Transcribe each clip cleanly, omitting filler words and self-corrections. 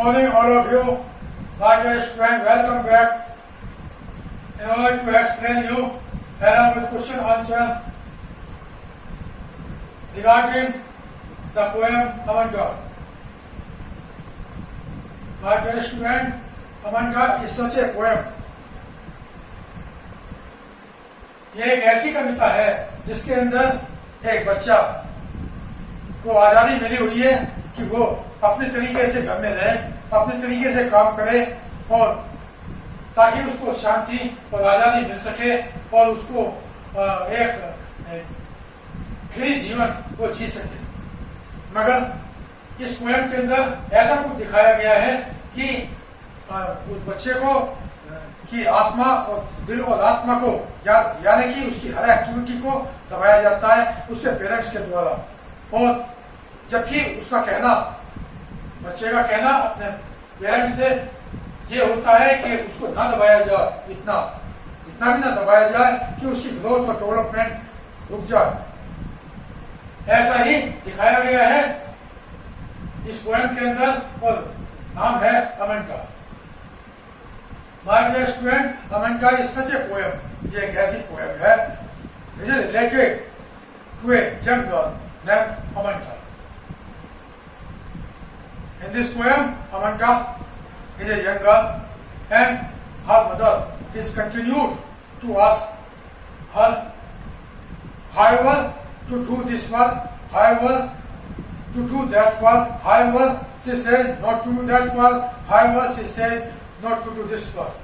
morning, all of you. My dear students, welcome back. In order to explain you along with question answer regarding the poem Aman God. My dear student, Aman God is such a poem. ये एक ऐसी कविता है जिसके अंदर एक बच्चा को आजादी मिली हुई है कि वो अपने तरीके से घर में रहे, अपने तरीके से काम करे और ताकि उसको शांति और आजादी मिल सके और उसको एक फ्री जीवन वो जी सके। मगर इस पोएम के अंदर ऐसा कुछ दिखाया गया है कि उस बच्चे को की आत्मा और दिल और आत्मा को यानी कि उसकी हर एक्टिविटी को दबाया जाता है उसके पेरेंट्स के द्वारा, और जबकि उसका कहना, बच्चे का कहना अपने पेरेंट्स से ये होता है कि उसको ना दबाया जाए, इतना भी ना दबाया जाए कि उसकी ग्रोथ और डेवलपमेंट रुक जाए। ऐसा ही दिखाया गया है इस पोएम के अंदर और नाम है अमन का। My dear student, Aman Ka is such a poem. ये एक ऐसी पोएम है which is related to a young girl named Aman Ka. In this poem, Aman Ka is a young girl and her mother is continued to ask her, however, to do this work, however, to do that work, however, she said not to do that work, however, she said not to do this work.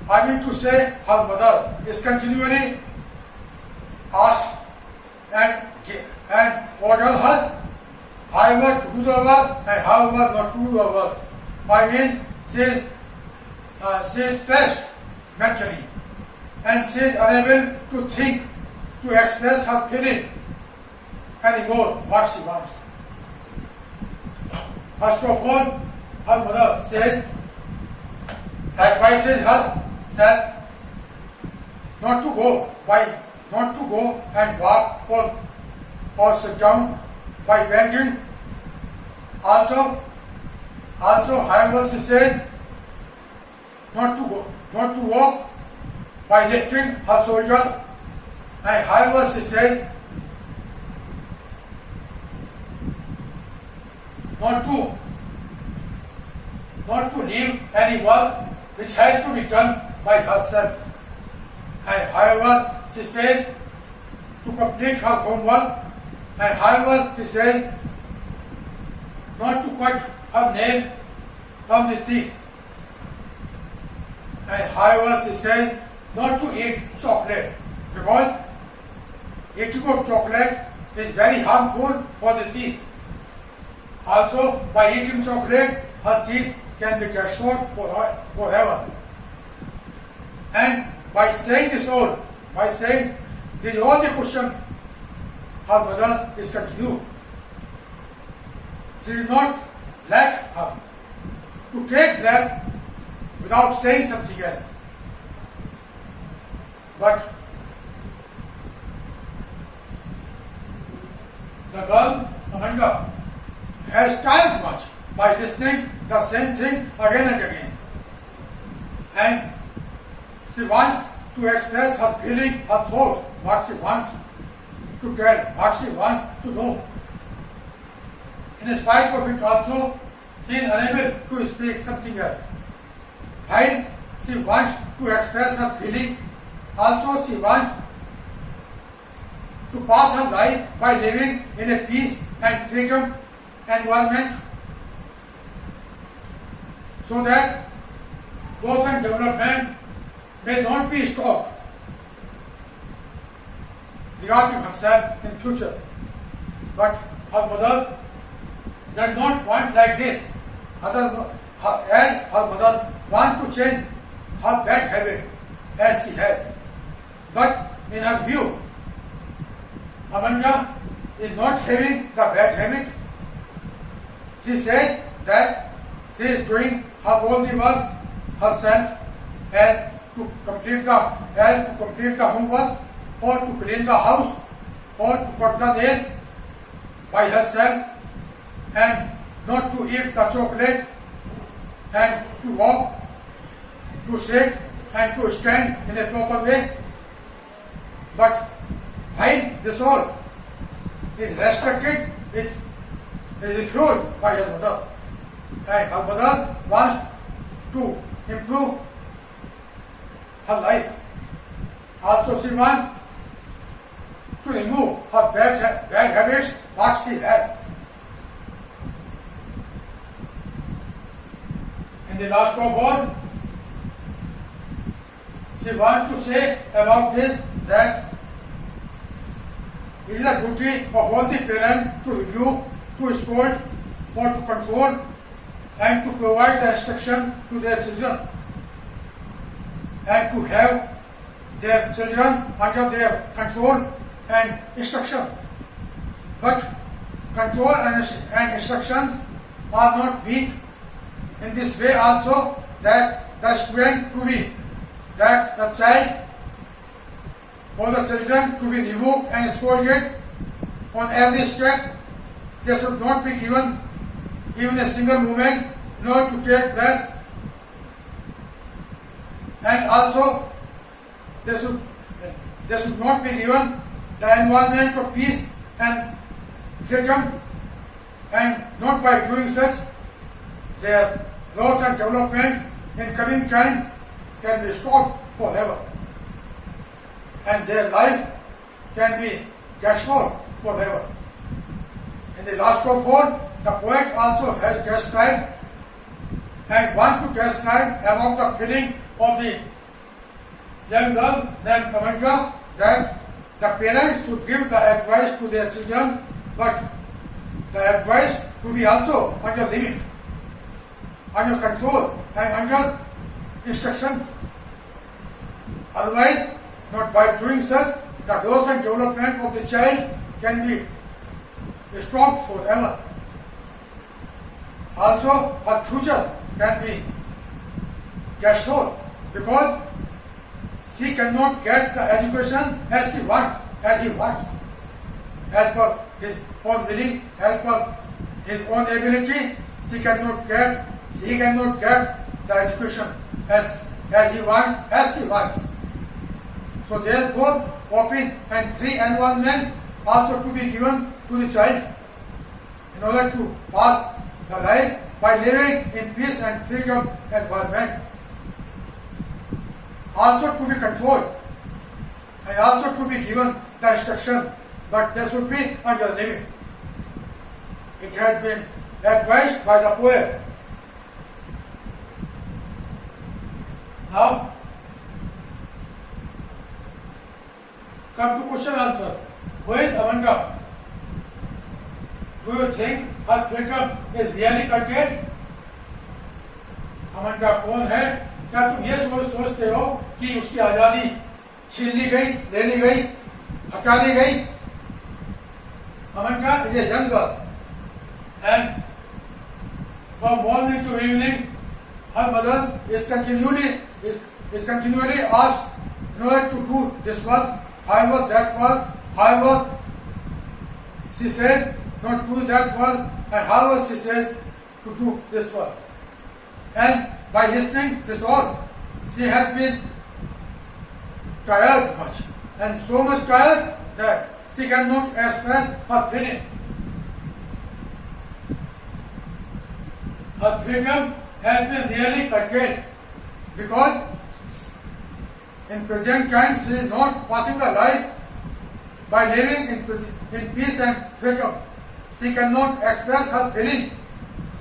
I mean to say her mother is continually asked and order her however to do the work and however not to do the work. I mean she is stressed mentally and she is unable to think, to express her feeling anymore what she wants. First of all, her mother says, advises her that not to go and walk or sit down by banging. Also, however, she says not to walk by lifting her shoulder, and however she says not to leave any work which has to be done by herself. And however, she says to complete her homework, and however, she says not to cut her nail from the teeth, and however, she says not to eat chocolate because eating of chocolate is very harmful for the teeth. Also, by eating chocolate, her teeth can be destroyed forever. And by saying this all, by saying this all the question, her mother is continued. She did not let her to take breath without saying something else. But the girl, Amanda, has tired much by listening the same thing again and again. And she wants to express her feeling, her thought, what she wants to tell, what she wants to know. In spite of it also, she is unable to speak something else. While she wants to express her feeling, also she wants to pass her life by living in a peace and freedom environment so that growth and development may not be stopped regarding herself in future. But her mother does not want like this. As her mother wants to change her bad habit as she has. But in her view, Amanda is not having the bad habit. She says that she is doing her all the work herself and to complete the homework or to clean the house or to cut the nails by herself, and not to eat the chocolate and to walk, to sit and to stand in a proper way. But while this all is restricted, it is refused by his mother. And her mother wants to improve her life. Also she wants to remove her bad habits what she has. In the last of all, she wants to say about this that it is a duty of all the parents to review, to scold, or to control, and to provide the instruction to their children, and to have their children under their control and instruction. But control and instructions are not weak. In this way also that the student to be, that the child or the children to be removed and scolded on every step. They should not be given even a single moment in order to take breath. And also they should not be given the environment of peace and freedom, and not by doing such their growth and development in coming time can be stopped forever, and their life can be gaslit forever. In the last of all, the poet also has described and want to describe about the feeling of the young girl named Amanga that the parents should give the advice to their children, but the advice to be also under limit, under control and under instructions. Otherwise, not by doing such, the growth and development of the child can be stopped forever. Also, her future can be gaslit because she cannot get the education as he wants, as per his own willing, as per his own ability. He cannot get the education as he wants. So therefore, open and free environment also to be given to the child in order to pass the life by living in peace and freedom environment. Also to be controlled and also to be given the instruction, but there should be under limit. It has been advised by the poet. Now, come to question answer. Who is Amanga? Do you think her freedom is really contained? अमंगा कौन है? क्या तुम ये सोचते हो कि उसकी आजादी छीन ली गई, ले ली गई, हटा ली गई? अमंगा is a young girl, and from morning to evening, her mother is continually asked in order to do this work, however that work, however she says not do that work, and however she says to do this work. And by listening this all, she has been tired much, and so much tired that she cannot express her feeling. Her freedom has been really curtailed because in present times she is not passing the life by living in peace and freedom. She cannot express her feeling.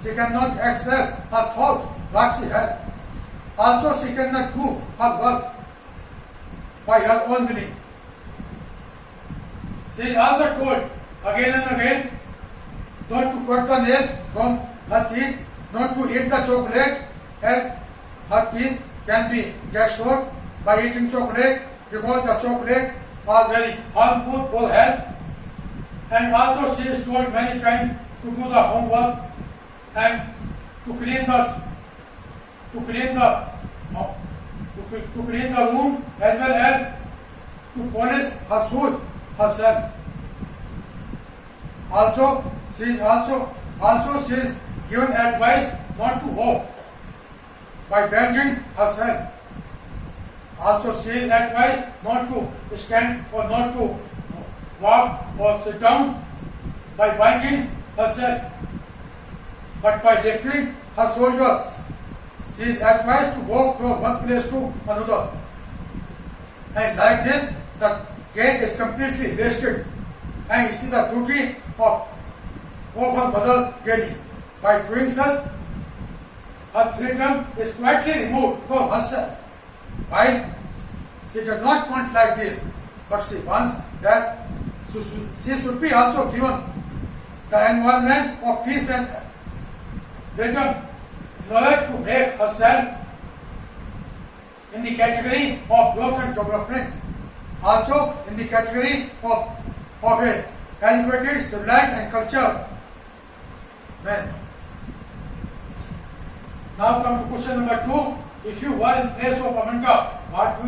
She cannot express her thoughts, what she has. Also, she cannot do her work by her own willing. She is also told again and again not to cut the nails from her teeth, not to eat the chocolate, as her teeth can be gaslit by eating chocolate because the chocolate was very harmful for health. And also she is told many times to do the homework and to clean the room as well as to polish her shoes herself. Also she is given advice not to walk by banging herself. Also, she is advised not to stand or not to walk or sit down by banging herself, but by lifting her shoulders. She is advised to walk from one place to another. And like this, the gain is completely wasted. And it is the duty of her mother Gani. By doing such, her freedom is quietly removed from herself. While she does not want like this, but she wants that she should be also given the environment of peace and freedom in order to make herself in the category of growth and development, also in the category of a educated, civilized and cultured man. Now come to question number 2. If you were in place of Amanda, what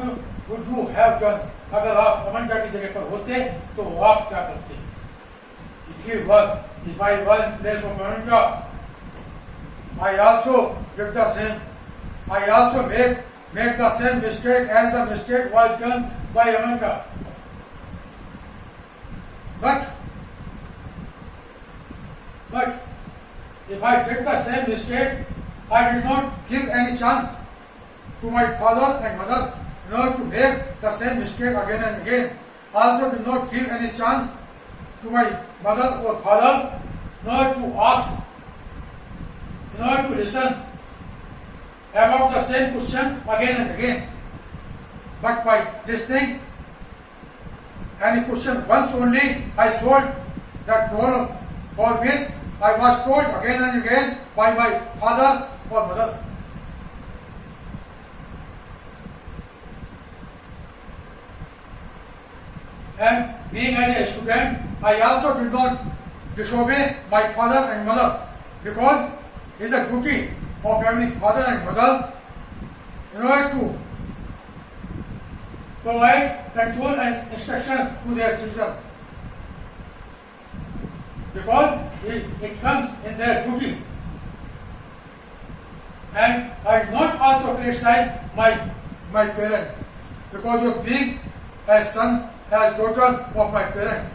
would you have done? अगर आप Amanda की जगह पर होते तो आप क्या करते? If I were in place of Amanda, I also did the same. I also make the same mistake as the mistake was done by Amanda. But if I did the same mistake, I did not give any chance to my father and mother in order to make the same mistake again and again. Also did not give any chance to my mother or father in order to ask, in order to listen about the same question again and again. But by listening any question once only, I solved that problem. For which I was told again and again by my father or mother. And being as a student, I also did not disobey my father and mother, because it is a duty of every father and mother in order to provide control and instruction to their children, because it comes in their duty. And I did not also criticize my parents, because of being a son, as daughter of my parents,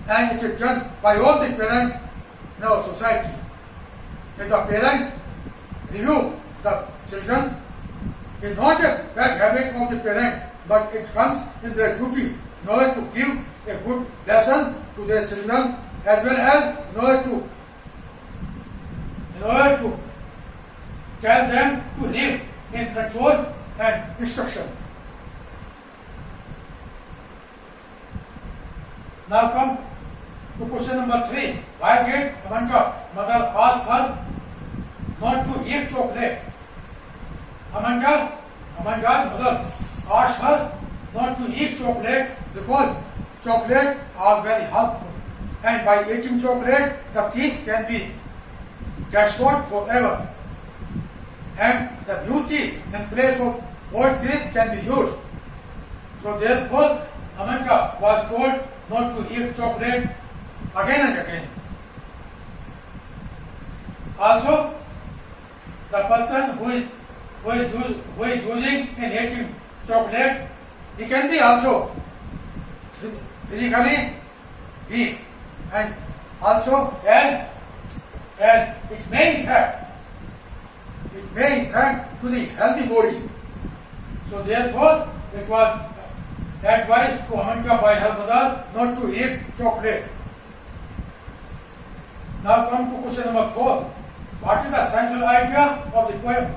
and it is done by all the parents in our society. If the parents review the children, it is not a bad habit of the parent, but it comes in their duty in order to give a good lesson to their children, as well as in order to tell them to live in control and instruction. Now come to question number 3. Why did Amanda's mother ask her not to eat chocolate? Amanda's mother asked her not to eat chocolate because chocolate are very harmful, and by eating chocolate the teeth can be destroyed forever, and the new teeth in place of old teeth can be used. So therefore Amanda was told not to eat chocolate again and again. Also, the person who is using and eating chocolate, he can be also physically weak, and also as it may impact to the healthy body. So therefore it was advised to Amanda by her mother not to eat chocolate. Now come to question number 4. What is the central idea of the poem?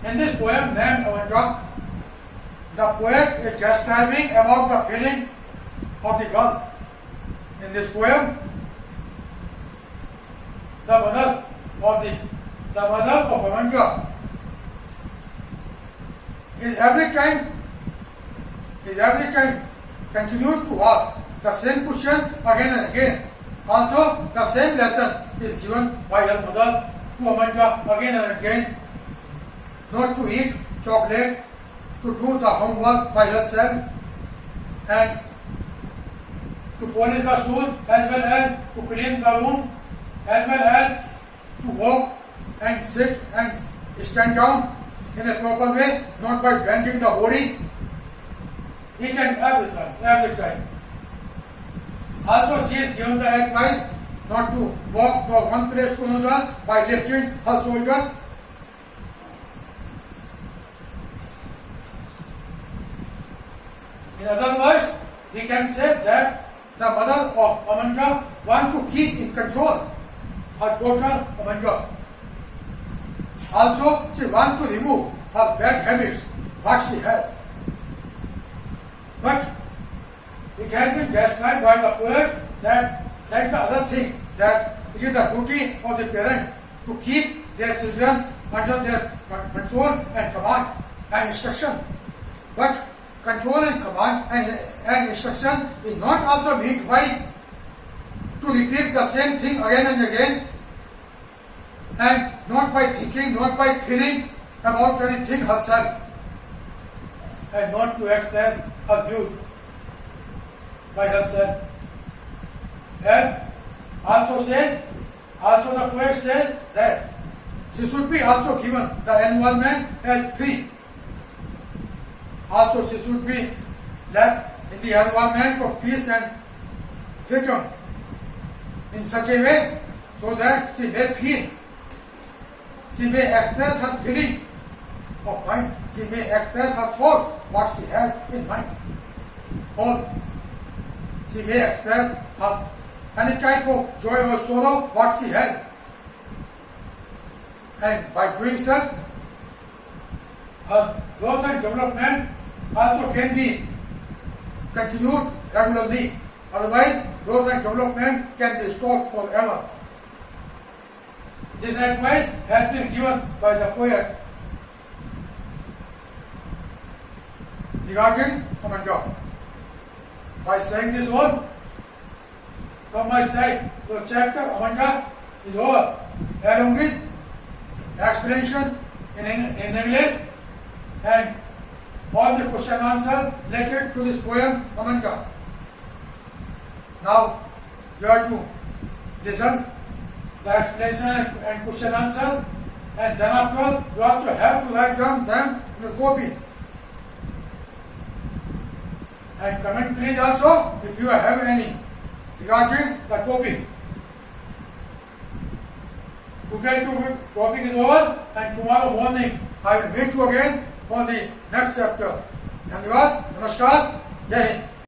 In this poem named Amanda, the poet is describing about the feeling of the girl. In this poem, the mother of Amanda is every time continues to ask the same question again and again. Also, the same lesson is given by her mother to Amanda again and again, not to eat chocolate, to do the homework by herself, and to polish the shoes as well as to clean the room as well as to walk and sit and stand down in a proper way, not by bending the body each and every time. Also, she is given the advice not to walk from one place to another by lifting her shoulder. In other words, we can say that the mother of Amanda wants to keep in control her daughter Amanda. Also, she wants to remove her bad habits, what she has. But it has been described by the poet that that's the other thing, that it is the duty of the parent to keep their children under their control and command and instruction. But control and command and instruction is not also meant by to repeat the same thing again and again, and not by thinking, not by feeling about anything herself, and not to express her views by herself. And also the poet says that she should be also given the environment as free. Also, she should be left in the environment of peace and freedom in such a way so that she may feel, she may express her feeling of mind, she may express her thought, what she has in mind. Or she may express her any type of joy or sorrow, what she has. And by doing such, her growth and development also can be continued regularly. Otherwise, growth and development can be stopped forever. This advice has been given by the poet regarding Amanda. By saying this word, from my side, the chapter Amanda is over, along with explanation in English and all the question answer related to this poem Amanda. Now you have to listen the explanation and question answer, and then after you also have to write down them in a copy. And comment please also if you have any regarding the topic. Today's topic is over, and tomorrow morning I will meet you again for the next chapter. धन्यवाद, नमस्कार, जय हिंद।